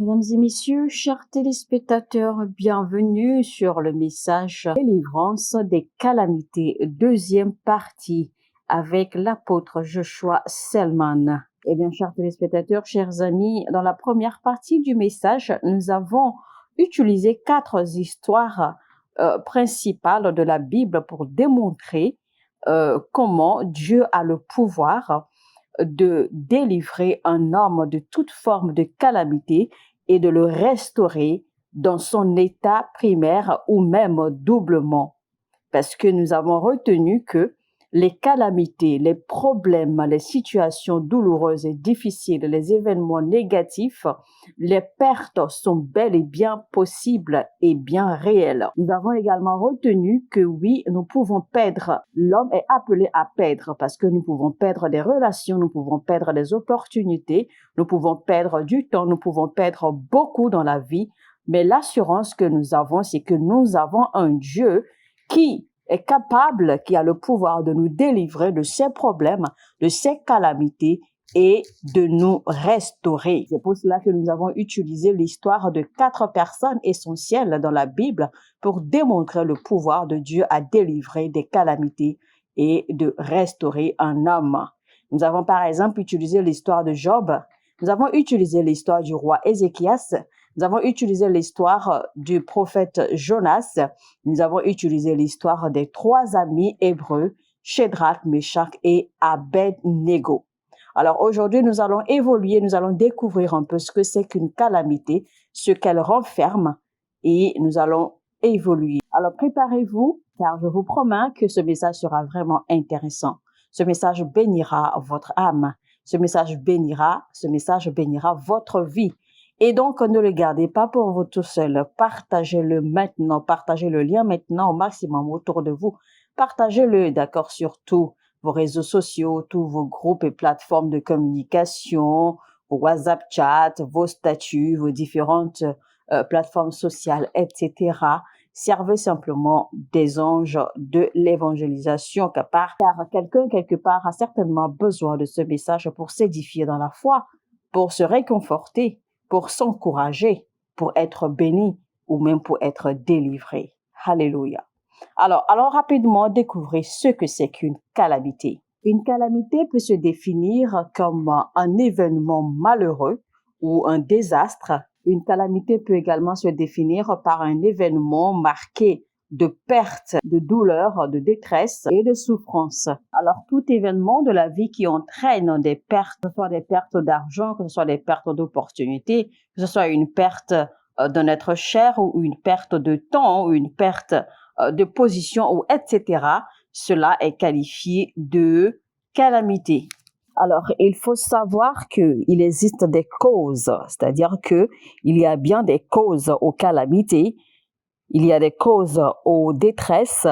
Mesdames et messieurs, chers téléspectateurs, bienvenue sur le message Délivrance des calamités, deuxième partie avec l'apôtre Joshua Selman. Eh bien, chers téléspectateurs, chers amis, dans la première partie du message, nous avons utilisé 4 histoires principales de la Bible pour démontrer comment Dieu a le pouvoir de délivrer un homme de toute forme de calamité et de le restaurer dans son état primaire ou même doublement. Parce que nous avons retenu que les calamités, les problèmes, les situations douloureuses et difficiles, les événements négatifs, les pertes sont bel et bien possibles et bien réelles. Nous avons également retenu que oui, nous pouvons perdre, l'homme est appelé à perdre parce que nous pouvons perdre des relations, nous pouvons perdre des opportunités, nous pouvons perdre du temps, nous pouvons perdre beaucoup dans la vie, mais l'assurance que nous avons, c'est que nous avons un Dieu qui est capable, qui a le pouvoir de nous délivrer de ces problèmes, de ces calamités et de nous restaurer. C'est pour cela que nous avons utilisé l'histoire de 4 personnes essentielles dans la Bible pour démontrer le pouvoir de Dieu à délivrer des calamités et de restaurer un homme. Nous avons par exemple utilisé l'histoire de Job. Nous avons utilisé l'histoire du roi Ézéchias. Nous avons utilisé l'histoire du prophète Jonas. Nous avons utilisé l'histoire des 3 amis hébreux, Shadrach, Meshach et Abed-Nego. Alors aujourd'hui, nous allons évoluer, nous allons découvrir un peu ce que c'est qu'une calamité, ce qu'elle renferme et nous allons évoluer. Alors préparez-vous car je vous promets que ce message sera vraiment intéressant. Ce message bénira votre âme. Ce message bénira votre vie. Et donc, ne le gardez pas pour vous tout seul. Partagez-le maintenant. Partagez le lien maintenant au maximum autour de vous. Partagez-le, d'accord, sur tous vos réseaux sociaux, tous vos groupes et plateformes de communication, vos WhatsApp chat, vos statuts, vos différentes plateformes sociales, etc. Servez simplement des anges de l'évangélisation, car quelqu'un quelque part a certainement besoin de ce message pour s'édifier dans la foi, pour se réconforter, pour s'encourager, pour être béni ou même pour être délivré. Alléluia. Alors, allons rapidement découvrir ce que c'est qu'une calamité. Une calamité peut se définir comme un événement malheureux ou un désastre. Une calamité peut également se définir par un événement marqué de perte, de douleur, de détresse et de souffrance. Alors, tout événement de la vie qui entraîne des pertes, que ce soit des pertes d'argent, que ce soit des pertes d'opportunités, que ce soit une perte d'un être cher ou une perte de temps ou une perte de position ou etc., cela est qualifié de calamité. Alors, il faut savoir qu'il existe des causes, c'est-à-dire qu'il y a bien des causes aux calamités, il y a des causes aux détresses,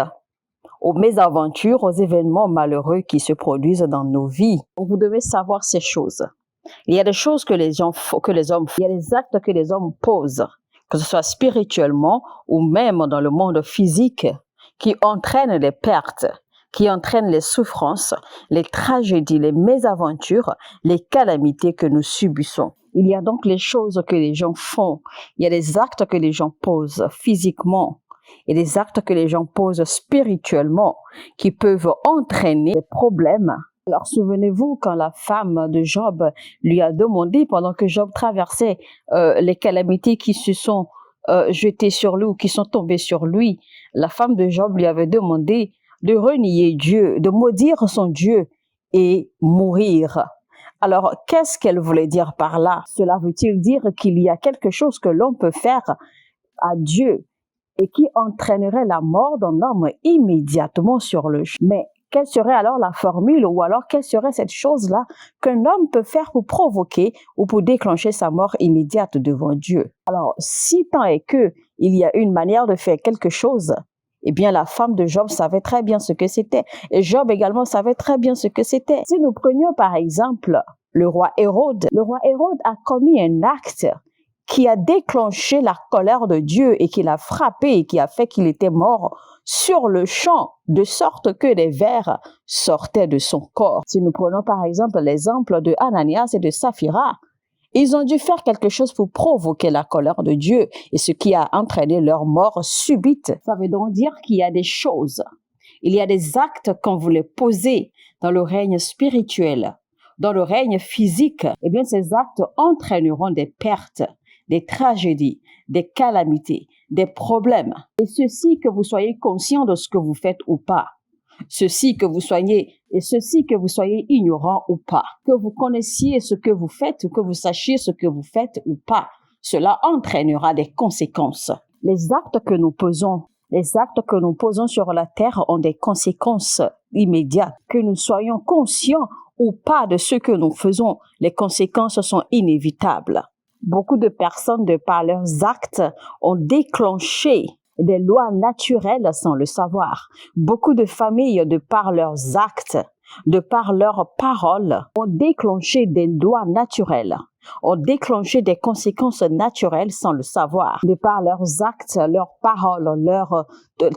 aux mésaventures, aux événements malheureux qui se produisent dans nos vies. Vous devez savoir ces choses. Il y a des choses que les hommes font, il y a des actes que les hommes posent, que ce soit spirituellement ou même dans le monde physique, qui entraînent les pertes, qui entraînent les souffrances, les tragédies, les mésaventures, les calamités que nous subissons. Il y a donc les choses que les gens font, il y a les actes que les gens posent physiquement et les actes que les gens posent spirituellement qui peuvent entraîner des problèmes. Alors, souvenez-vous quand la femme de Job lui a demandé, pendant que Job traversait les calamités qui se sont jetées sur lui ou qui sont tombées sur lui, la femme de Job lui avait demandé de renier Dieu, de maudire son Dieu et mourir. Alors, qu'est-ce qu'elle voulait dire par là? Cela veut-il dire qu'il y a quelque chose que l'on peut faire à Dieu et qui entraînerait la mort d'un homme immédiatement sur le champ? Mais quelle serait alors la formule ou alors quelle serait cette chose-là qu'un homme peut faire pour provoquer ou pour déclencher sa mort immédiate devant Dieu? Alors, si tant est que il y a une manière de faire quelque chose, eh bien, la femme de Job savait très bien ce que c'était. Et Job également savait très bien ce que c'était. Si nous prenions par exemple le roi Hérode a commis un acte qui a déclenché la colère de Dieu et qui l'a frappé et qui a fait qu'il était mort sur le champ, de sorte que des vers sortaient de son corps. Si nous prenons par exemple l'exemple de Ananias et de Saphira, Ils ont dû faire quelque chose pour provoquer la colère de Dieu et ce qui a entraîné leur mort subite. Ça veut donc dire qu'il y a des choses, il y a des actes quand vous les posez dans le règne spirituel, dans le règne physique, eh bien ces actes entraîneront des pertes, des tragédies, des calamités, des problèmes. Et ceci que vous soyez conscient de ce que vous faites ou pas. Ceci que vous soyez ignorant ou pas, que vous connaissiez ce que vous faites ou que vous sachiez ce que vous faites ou pas, cela entraînera des conséquences. Les actes que nous posons sur la terre ont des conséquences immédiates. Que nous soyons conscients ou pas de ce que nous faisons, les conséquences sont inévitables. Beaucoup de personnes, de par leurs actes, ont déclenché des lois naturelles sans le savoir. Beaucoup de familles, de par leurs actes, de par leurs paroles, ont déclenché des lois naturelles, ont déclenché des conséquences naturelles sans le savoir. De par leurs actes, leurs paroles,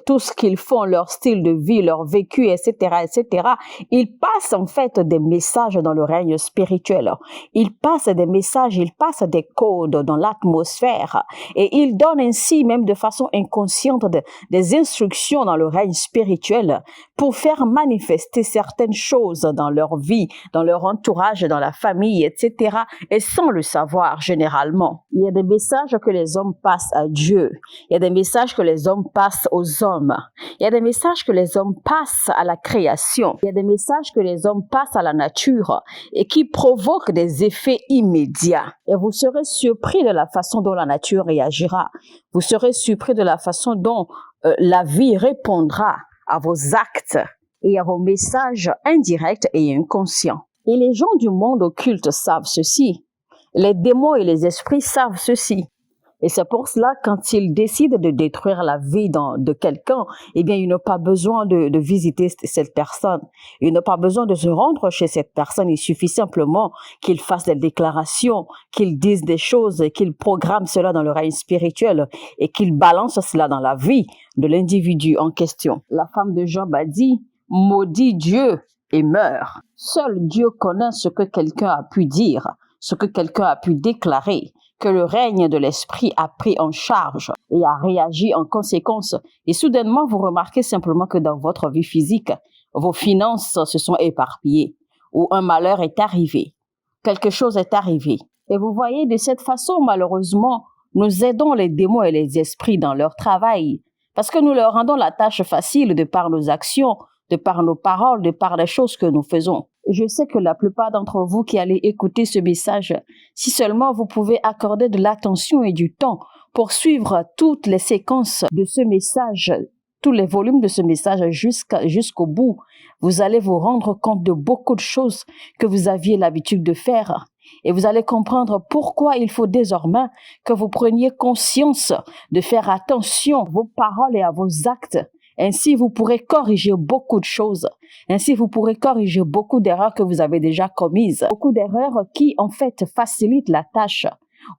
tout ce qu'ils font, leur style de vie, leur vécu, etc., etc., ils passent en fait des messages dans le règne spirituel. Ils passent des messages, ils passent des codes dans l'atmosphère et ils donnent ainsi, même de façon inconsciente, des instructions dans le règne spirituel pour faire manifester certaines choses dans leur vie, dans leur entourage, dans la famille, etc., et sans le savoir généralement. Il y a des messages que les hommes passent à Dieu. Il y a des messages que les hommes passent aux hommes. Il y a des messages que les hommes passent à la création. Il y a des messages que les hommes passent à la nature et qui provoquent des effets immédiats. Et vous serez surpris de la façon dont la nature réagira. Vous serez surpris de la façon dont la vie répondra à vos actes et à vos messages indirects et inconscients. Et les gens du monde occulte savent ceci. Les démons et les esprits savent ceci. Et c'est pour cela, quand ils décident de détruire la vie de quelqu'un, eh bien, ils n'ont pas besoin de visiter cette personne. Ils n'ont pas besoin de se rendre chez cette personne. Il suffit simplement qu'ils fassent des déclarations, qu'ils disent des choses, qu'ils programment cela dans le règne spirituel et qu'ils balancent cela dans la vie de l'individu en question. La femme de Job a dit, « Maudit Dieu et meurt ». Seul Dieu connaît ce que quelqu'un a pu dire, ce que quelqu'un a pu déclarer, que le règne de l'esprit a pris en charge et a réagi en conséquence. Et soudainement, vous remarquez simplement que dans votre vie physique, vos finances se sont éparpillées ou un malheur est arrivé. Quelque chose est arrivé. Et vous voyez, de cette façon, malheureusement, nous aidons les démons et les esprits dans leur travail parce que nous leur rendons la tâche facile de par nos actions, de par nos paroles, de par les choses que nous faisons. Je sais que la plupart d'entre vous qui allez écouter ce message, si seulement vous pouvez accorder de l'attention et du temps pour suivre toutes les séquences de ce message, tous les volumes de ce message jusqu'au bout, vous allez vous rendre compte de beaucoup de choses que vous aviez l'habitude de faire. Et vous allez comprendre pourquoi il faut désormais que vous preniez conscience de faire attention à vos paroles et à vos actes. Ainsi, vous pourrez corriger beaucoup de choses. Ainsi, vous pourrez corriger beaucoup d'erreurs que vous avez déjà commises. Beaucoup d'erreurs qui, en fait, facilitent la tâche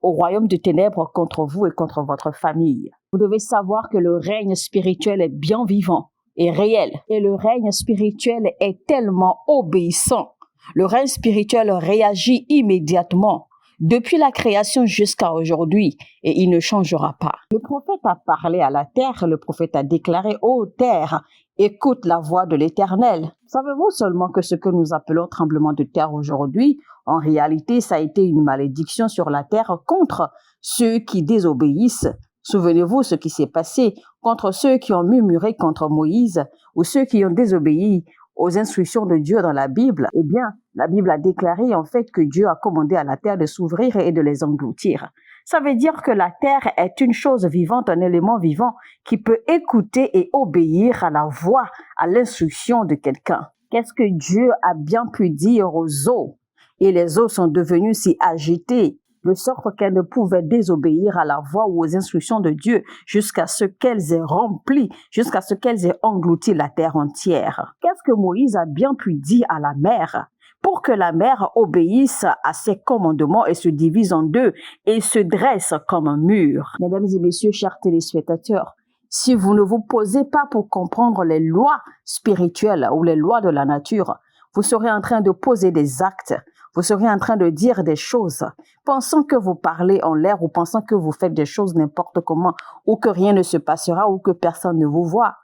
au royaume de ténèbres contre vous et contre votre famille. Vous devez savoir que le règne spirituel est bien vivant et réel. Et le règne spirituel est tellement obéissant. Le règne spirituel réagit immédiatement. Depuis la création jusqu'à aujourd'hui, et il ne changera pas. Le prophète a parlé à la terre, le prophète a déclaré « Ô terre, écoute la voix de l'Éternel ». Savez-vous seulement que ce que nous appelons tremblement de terre aujourd'hui, en réalité, ça a été une malédiction sur la terre contre ceux qui désobéissent. Souvenez-vous ce qui s'est passé contre ceux qui ont murmuré contre Moïse ou ceux qui ont désobéi aux instructions de Dieu dans la Bible. Eh bien, la Bible a déclaré en fait que Dieu a commandé à la terre de s'ouvrir et de les engloutir. Ça veut dire que la terre est une chose vivante, un élément vivant qui peut écouter et obéir à la voix, à l'instruction de quelqu'un. Qu'est-ce que Dieu a bien pu dire aux eaux? Et les eaux sont devenues si agitées, de sorte qu'elles ne pouvaient désobéir à la voix ou aux instructions de Dieu jusqu'à ce qu'elles aient rempli, jusqu'à ce qu'elles aient englouti la terre entière. Qu'est-ce que Moïse a bien pu dire à la mer pour que la mer obéisse à ses commandements et se divise en deux et se dresse comme un mur? Mesdames et messieurs, chers téléspectateurs, si vous ne vous posez pas pour comprendre les lois spirituelles ou les lois de la nature, vous serez en train de poser des actes. vous seriez en train de dire des choses, pensant que vous parlez en l'air ou pensant que vous faites des choses n'importe comment ou que rien ne se passera ou que personne ne vous voit.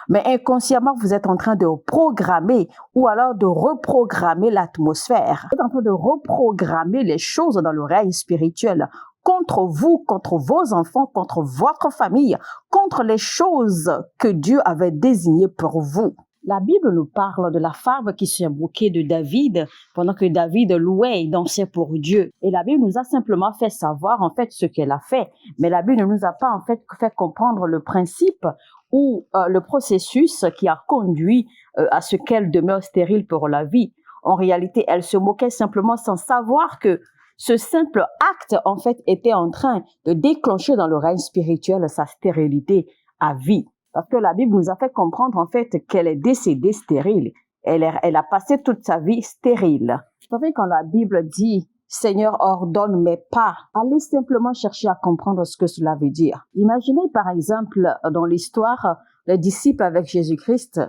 Mais inconsciemment, vous êtes en train de programmer ou alors de reprogrammer l'atmosphère. Vous êtes en train de reprogrammer les choses dans l'oreille spirituelle contre vous, contre vos enfants, contre votre famille, contre les choses que Dieu avait désignées pour vous. La Bible nous parle de la femme qui se moquait de David pendant que David louait et dansait pour Dieu. Et la Bible nous a simplement fait savoir en fait ce qu'elle a fait. Mais la Bible ne nous a pas en fait fait comprendre le principe ou le processus qui a conduit à ce qu'elle demeure stérile pour la vie. En réalité, elle se moquait simplement sans savoir que ce simple acte en fait était en train de déclencher dans le règne spirituel sa stérilité à vie. Parce que la Bible nous a fait comprendre en fait qu'elle est décédée stérile. Elle a passé toute sa vie stérile. Vous savez, quand la Bible dit « Seigneur, ordonne mes pas », allez simplement chercher à comprendre ce que cela veut dire. Imaginez par exemple dans l'histoire les disciples avec Jésus-Christ.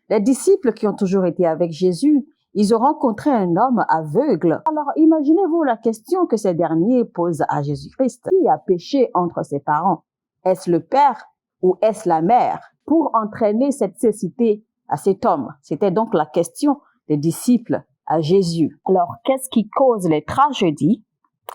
Les disciples qui ont toujours été avec Jésus, ils ont rencontré un homme aveugle. Alors imaginez-vous la question que ces derniers posent à Jésus-Christ. Qui a péché entre ses parents? Est-ce le père ou est-ce la mère pour entraîner cette cécité à cet homme? C'était donc la question des disciples à Jésus. Alors, qu'est-ce qui cause les tragédies,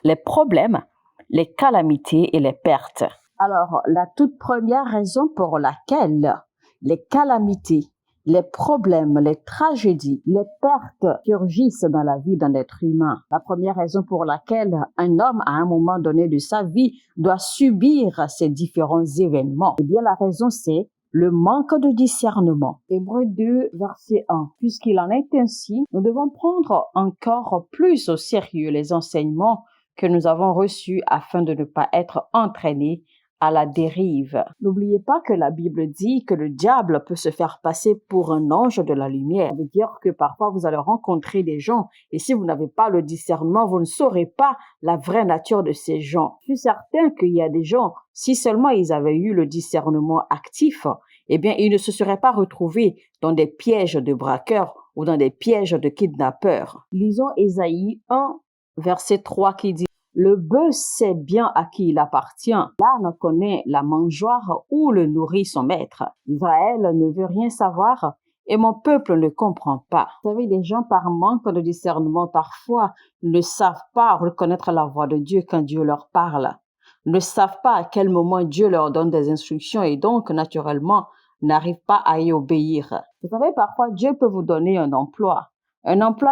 les problèmes, les calamités et les pertes? Alors, la toute première raison pour laquelle les calamités, les problèmes, les tragédies, les pertes surgissent dans la vie d'un être humain. La première raison pour laquelle un homme, à un moment donné de sa vie, doit subir ces différents événements, eh bien, la raison, c'est le manque de discernement. Hébreux 2, verset 1. Puisqu'il en est ainsi, nous devons prendre encore plus au sérieux les enseignements que nous avons reçus afin de ne pas être entraînés à la dérive. N'oubliez pas que la Bible dit que le diable peut se faire passer pour un ange de la lumière. Ça veut dire que parfois vous allez rencontrer des gens et si vous n'avez pas le discernement, vous ne saurez pas la vraie nature de ces gens. Je suis certain qu'il y a des gens, si seulement ils avaient eu le discernement actif, eh bien, ils ne se seraient pas retrouvés dans des pièges de braqueurs ou dans des pièges de kidnappeurs. Lisons Ésaïe 1, verset 3 qui dit: le bœuf sait bien à qui il appartient. L'âne connaît la mangeoire où le nourrit son maître. Israël ne veut rien savoir et mon peuple ne comprend pas. Vous savez, les gens par manque de discernement parfois ne savent pas reconnaître la voix de Dieu quand Dieu leur parle. Ne savent pas à quel moment Dieu leur donne des instructions et donc naturellement n'arrivent pas à y obéir. Vous savez, parfois Dieu peut vous donner un emploi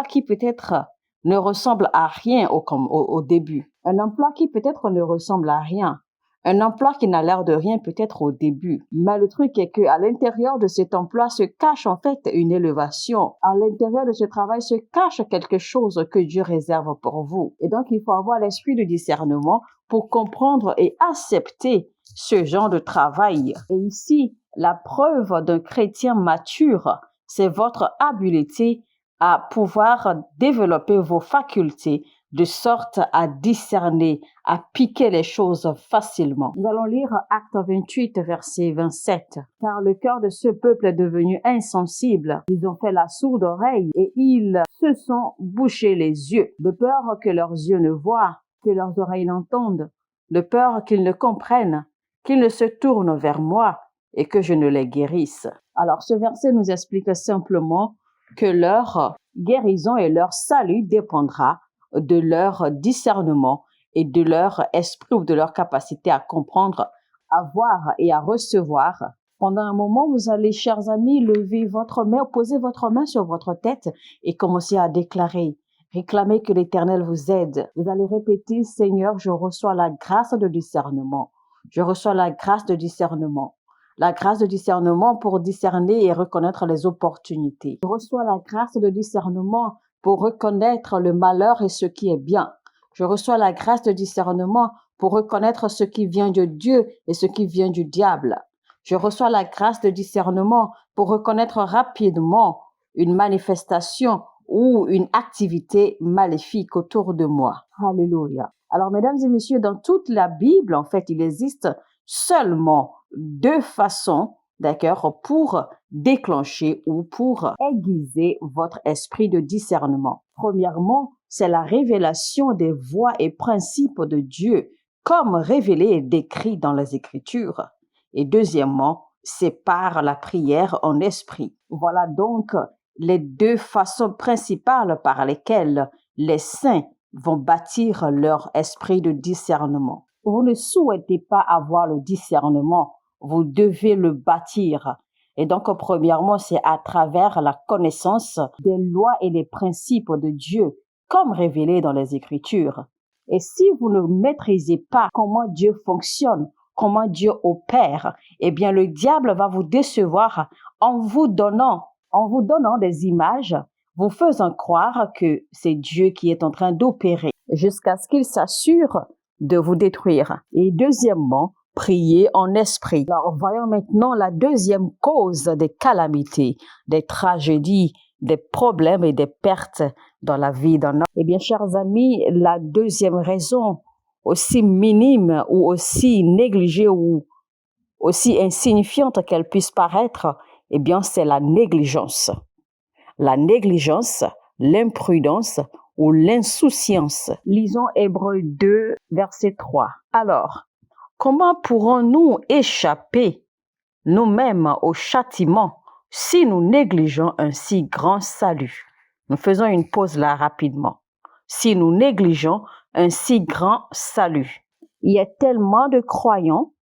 qui peut-être ne ressemble à rien au début. Un emploi qui peut-être ne ressemble à rien. Un emploi qui n'a l'air de rien peut-être au début. Mais le truc est qu'à l'intérieur de cet emploi se cache en fait une élévation. À l'intérieur de ce travail se cache quelque chose que Dieu réserve pour vous. Et donc il faut avoir l'esprit de discernement pour comprendre et accepter ce genre de travail. Et ici, la preuve d'un chrétien mature, c'est votre habileté à pouvoir développer vos facultés de sorte à discerner, à piquer les choses facilement. Nous allons lire Acte 28, verset 27. Car le cœur de ce peuple est devenu insensible. Ils ont fait la sourde oreille et ils se sont bouchés les yeux, de peur que leurs yeux ne voient, que leurs oreilles n'entendent, de peur qu'ils ne comprennent, qu'ils ne se tournent vers moi et que je ne les guérisse. Alors ce verset nous explique simplement que leur guérison et leur salut dépendra de leur discernement et de leur esprit ou de leur capacité à comprendre, à voir et à recevoir. Pendant un moment, vous allez, chers amis, lever votre main, poser votre main sur votre tête et commencer à déclarer, réclamer que l'Éternel vous aide. Vous allez répéter, Seigneur, je reçois la grâce de discernement. Je reçois la grâce de discernement. La grâce de discernement pour discerner et reconnaître les opportunités. Je reçois la grâce de discernement pour reconnaître le malheur et ce qui est bien. Je reçois la grâce de discernement pour reconnaître ce qui vient de Dieu et ce qui vient du diable. Je reçois la grâce de discernement pour reconnaître rapidement une manifestation ou une activité maléfique autour de moi. Alléluia. Alors, mesdames et messieurs, dans toute la Bible, en fait, il existe seulement deux façons, d'accord, pour déclencher ou pour aiguiser votre esprit de discernement. Premièrement, c'est la révélation des voies et principes de Dieu, comme révélés et décrits dans les Écritures. Et deuxièmement, c'est par la prière en esprit. Voilà donc les deux façons principales par lesquelles les saints vont bâtir leur esprit de discernement. Vous ne souhaitez pas avoir le discernement, vous devez le bâtir. Et donc, premièrement, c'est à travers la connaissance des lois et des principes de Dieu, comme révélés dans les Écritures. Et si vous ne maîtrisez pas comment Dieu fonctionne, comment Dieu opère, eh bien, le diable va vous décevoir en vous donnant des images, vous faisant croire que c'est Dieu qui est en train d'opérer jusqu'à ce qu'il s'assure de vous détruire. Et deuxièmement, prier en esprit. Alors, voyons maintenant la deuxième cause des calamités, des tragédies, des problèmes et des pertes dans la vie d'un homme. Eh bien, chers amis, la deuxième raison, aussi minime ou aussi négligée ou aussi insignifiante qu'elle puisse paraître, eh bien, c'est la négligence. La négligence, l'imprudence ou l'insouciance. Lisons Hébreux 2, verset 3. Alors, comment pourrons-nous échapper nous-mêmes au châtiment si nous négligeons un si grand salut? Nous faisons une pause là rapidement. Si nous négligeons un si grand salut. Il y a tellement de croyants,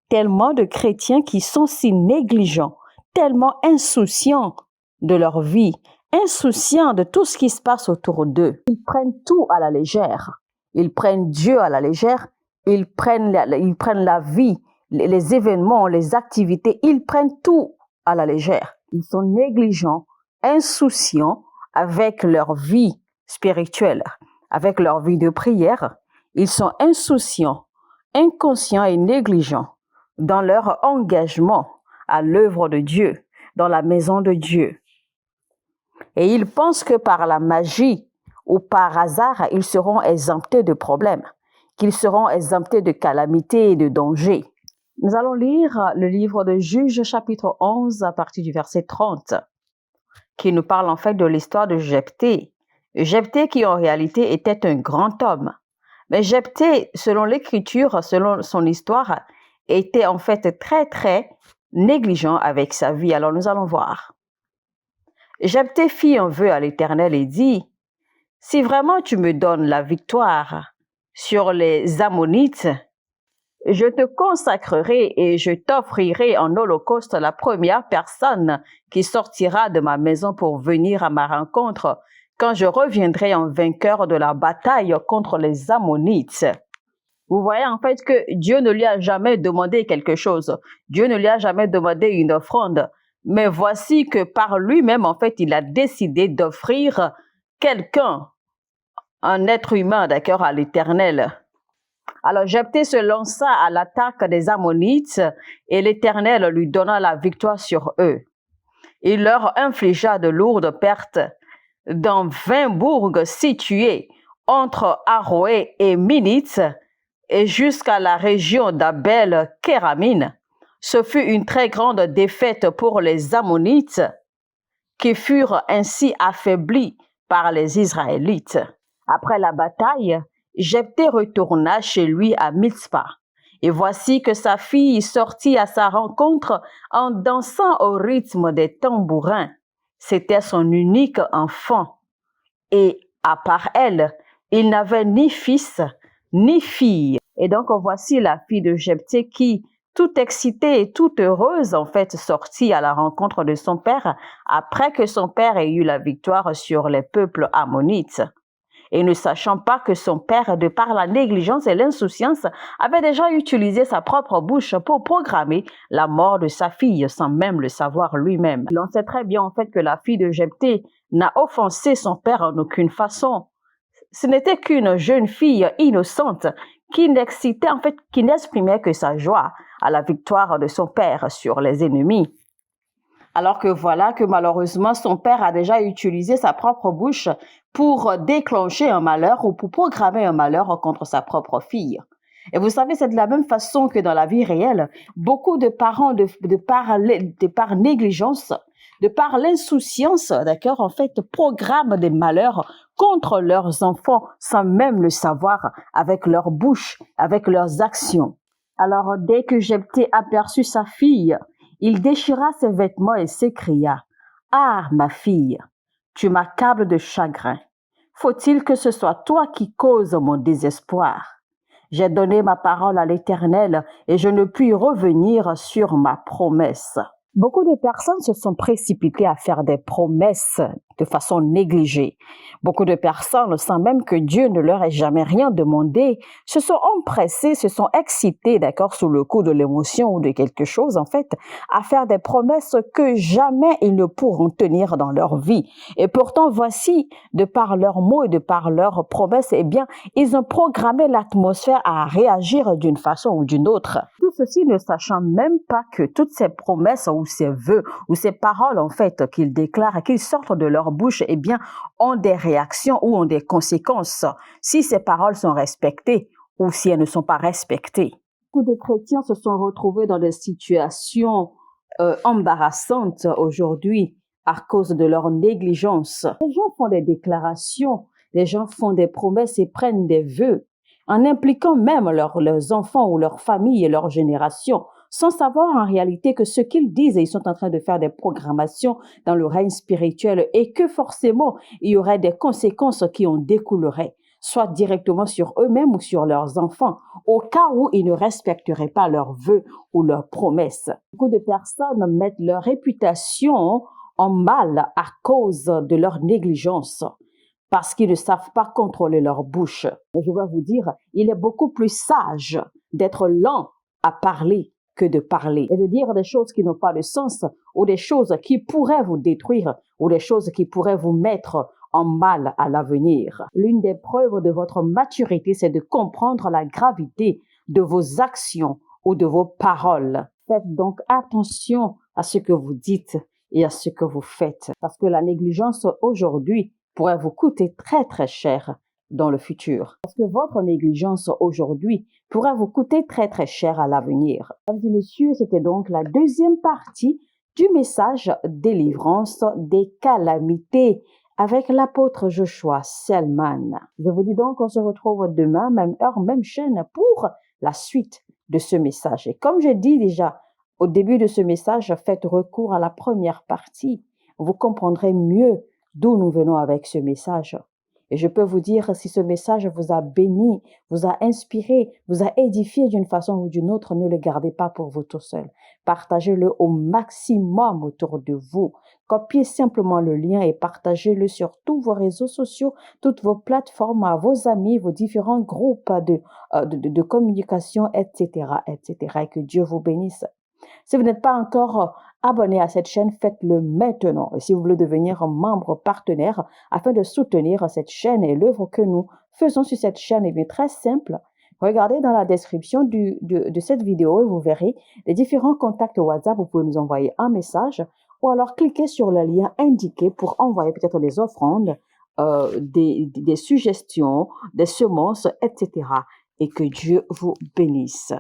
tellement de chrétiens qui sont si négligents, tellement insouciants de leur vie, insouciants de tout ce qui se passe autour d'eux. Ils prennent tout à la légère. Ils prennent Dieu à la légère. Ils prennent la vie, les événements, les activités. Ils prennent tout à la légère. Ils sont négligents, insouciants avec leur vie spirituelle, avec leur vie de prière. Ils sont insouciants, inconscients et négligents dans leur engagement à l'œuvre de Dieu, dans la maison de Dieu. Et ils pensent que par la magie ou par hasard, ils seront exemptés de problèmes, qu'ils seront exemptés de calamités et de dangers. Nous allons lire le livre de Juges chapitre 11 à partir du verset 30, qui nous parle en fait de l'histoire de Jephthé. Jephthé qui en réalité était un grand homme. Mais Jephthé, selon l'Écriture, selon son histoire, était en fait très très négligent avec sa vie. Alors nous allons voir. Jephthé fit un vœu à l'Éternel et dit, « Si vraiment tu me donnes la victoire sur les Ammonites, je te consacrerai et je t'offrirai en holocauste la première personne qui sortira de ma maison pour venir à ma rencontre quand je reviendrai en vainqueur de la bataille contre les Ammonites. » Vous voyez en fait que Dieu ne lui a jamais demandé quelque chose. Dieu ne lui a jamais demandé une offrande. Mais voici que par lui-même, en fait, il a décidé d'offrir quelqu'un, un être humain, d'accord, à l'Éternel. Alors, Jephthé se lança à l'attaque des Ammonites et l'Éternel lui donna la victoire sur eux. Il leur infligea de lourdes pertes dans 20 bourgs situés entre Aroé et Minite et jusqu'à la région d'Abel-Kéramine. Ce fut une très grande défaite pour les Ammonites qui furent ainsi affaiblis par les Israélites. Après la bataille, Jephthé retourna chez lui à Mitzpa. Et voici que sa fille sortit à sa rencontre en dansant au rythme des tambourins. C'était son unique enfant. Et à part elle, il n'avait ni fils ni fille. Et donc voici la fille de Jephthé qui, toute excitée et toute heureuse, en fait, sortit à la rencontre de son père après que son père ait eu la victoire sur les peuples ammonites. Et ne sachant pas que son père, de par la négligence et l'insouciance, avait déjà utilisé sa propre bouche pour programmer la mort de sa fille sans même le savoir lui-même. On sait très bien en fait que la fille de Jephthé n'a offensé son père en aucune façon. Ce n'était qu'une jeune fille innocente qui n'excitait en fait, qui n'exprimait que sa joie à la victoire de son père sur les ennemis. Alors que voilà que malheureusement son père a déjà utilisé sa propre bouche pour déclencher un malheur ou pour programmer un malheur contre sa propre fille. Et vous savez, c'est de la même façon que dans la vie réelle, beaucoup de parents, de par négligence, de par l'insouciance, d'accord, en fait, programment des malheurs contre leurs enfants sans même le savoir, avec leur bouche, avec leurs actions. Alors, dès que Jephthé aperçut sa fille, il déchira ses vêtements et s'écria, « Ah, ma fille, tu m'accables de chagrin. Faut-il que ce soit toi qui causes mon désespoir? J'ai donné ma parole à l'Éternel et je ne puis revenir sur ma promesse. » Beaucoup de personnes se sont précipitées à faire des promesses de façon négligée. Beaucoup de personnes, sans même que Dieu ne leur ait jamais rien demandé, se sont empressées, se sont excitées, d'accord, sous le coup de l'émotion ou de quelque chose, en fait, à faire des promesses que jamais ils ne pourront tenir dans leur vie. Et pourtant, voici, de par leurs mots et de par leurs promesses, eh bien, ils ont programmé l'atmosphère à réagir d'une façon ou d'une autre. Tout ceci ne sachant même pas que toutes ces promesses ou ces vœux ou ces paroles, en fait, qu'ils déclarent et qu'ils sortent de leur bouche, eh bien, ont des réactions ou ont des conséquences si ces paroles sont respectées ou si elles ne sont pas respectées. Beaucoup de chrétiens se sont retrouvés dans des situations embarrassantes aujourd'hui à cause de leur négligence. Les gens font des déclarations, les gens font des promesses et prennent des vœux en impliquant même leurs enfants ou leur famille et leur génération, sans savoir en réalité que ce qu'ils disent, ils sont en train de faire des programmations dans le règne spirituel et que forcément, il y aurait des conséquences qui en découleraient, soit directement sur eux-mêmes ou sur leurs enfants, au cas où ils ne respecteraient pas leurs vœux ou leurs promesses. Beaucoup de personnes mettent leur réputation en mal à cause de leur négligence, parce qu'ils ne savent pas contrôler leur bouche. Je vais vous dire, il est beaucoup plus sage d'être lent à parler que de parler et de dire des choses qui n'ont pas de sens ou des choses qui pourraient vous détruire ou des choses qui pourraient vous mettre en mal à l'avenir. L'une des preuves de votre maturité, c'est de comprendre la gravité de vos actions ou de vos paroles. Faites donc attention à ce que vous dites et à ce que vous faites, parce que la négligence aujourd'hui pourrait vous coûter très très cher dans le futur. Parce que votre négligence aujourd'hui pourrait vous coûter très très cher à l'avenir. Mesdames et messieurs, c'était donc la deuxième partie du message délivrance des calamités avec l'apôtre Joshua Selman. Je vous dis donc qu'on se retrouve demain, même heure, même chaîne pour la suite de ce message. Et comme j'ai dit déjà au début de ce message, faites recours à la première partie. Vous comprendrez mieux d'où nous venons avec ce message. Et je peux vous dire, si ce message vous a béni, vous a inspiré, vous a édifié d'une façon ou d'une autre, ne le gardez pas pour vous tout seul. Partagez-le au maximum autour de vous. Copiez simplement le lien et partagez-le sur tous vos réseaux sociaux, toutes vos plateformes, à vos amis, vos différents groupes de communication, etc., etc. Et que Dieu vous bénisse. Si vous n'êtes pas encore abonné à cette chaîne, faites-le maintenant. Et si vous voulez devenir un membre partenaire afin de soutenir cette chaîne et l'œuvre que nous faisons sur cette chaîne, est bien très simple. Regardez dans la description de cette vidéo et vous verrez les différents contacts WhatsApp. Vous pouvez nous envoyer un message ou alors cliquez sur le lien indiqué pour envoyer peut-être des offrandes, des suggestions, des semences, etc. Et que Dieu vous bénisse.